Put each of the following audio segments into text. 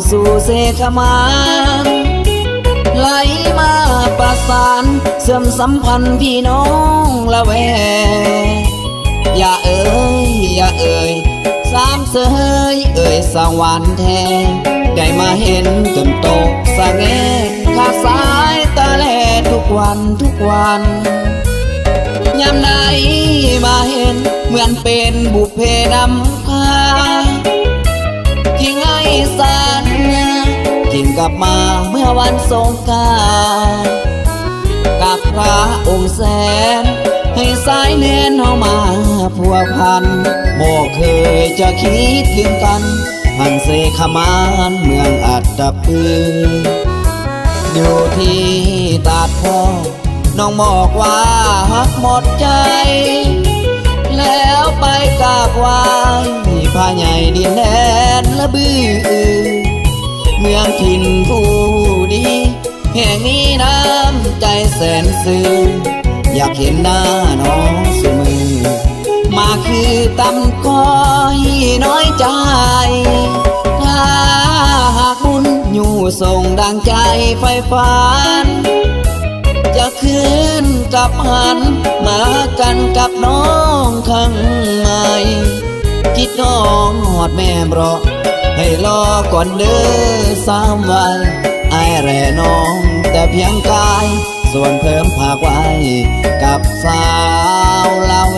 สู่เสขมานไหลมาประสานเสริมสัมพันธ์พี่น้องละแวอย่าเอ่ยอย่าเอ่ยสามเสยเอ่ยสวรรค์แท้ได้มาเห็นจนตกสะแงขาดสายตาแลทุกวันทุกวันยามใดมาเห็นเหมือนเป็นบุพเพนำพาที่ไงสัญญายิ่งกลับมาเมื่อวันสงกรานต์กับพระองค์แสนให้สายแน่นเอามาพัวพันโมเคยจะคิดถึงกันหันเสขมานเมืองอัตตปืออยู่ที่ตาดพ่อน้องบอกว่าฮักหมดใจแล้วไปกราบไหว้พระใหญ่ดินแดนละบื้อเมืองถิ่นผู้ดีแห่งนี้น้ำใจแสนซื่ออยากเห็นหน้าน้องเสมอมาคือตำก้อยน้อยใจถ้าหากบุญอยู่ส่งดังใจไฟฝันจะคืนกับหันมากันกับน้องข้างในคิดน้องหอดแม่บรอให้รอก่อนเด้อสามวันไอ้แร่น้องแต่เพียงกายส่วนเพิ่มภาคไว้กับสาวลาเว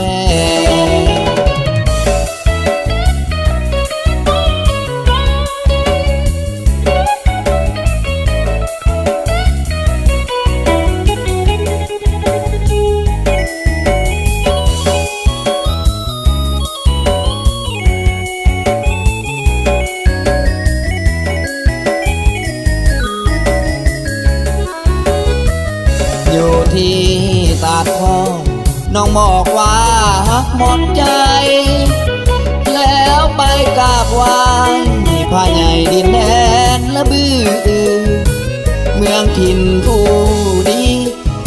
อยู่ที่ตาดพ่อน้องบอกว่าฮักหมดใจแล้วไปกราบไหว้พระใหญ่ดินแดนละบื้อเมืองถิ่นผู้ดี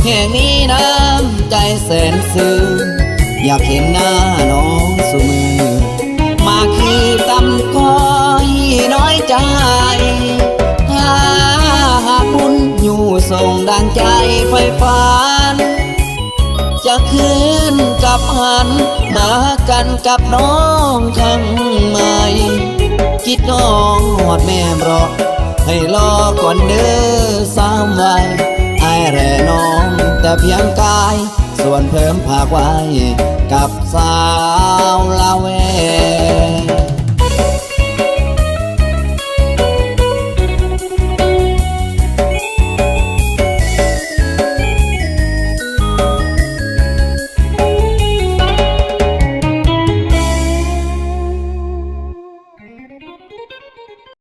แห่งนี้น้ำใจแสนซื่ออยากเห็นหน้าน้องสุมือมาคือตำก้อยน้อยใจถ้าหากบุญอยู่ส่งดังใจไฟฝันจะคืนกับหันมากันกับน้องข้างใหม่คิดน้องหอดแม่รอให้รอก่อนเด้อสามวันไอ้แร่น้องแต่เพียงกายส่วนเพิ่มภาคไว้กับสาวลาเว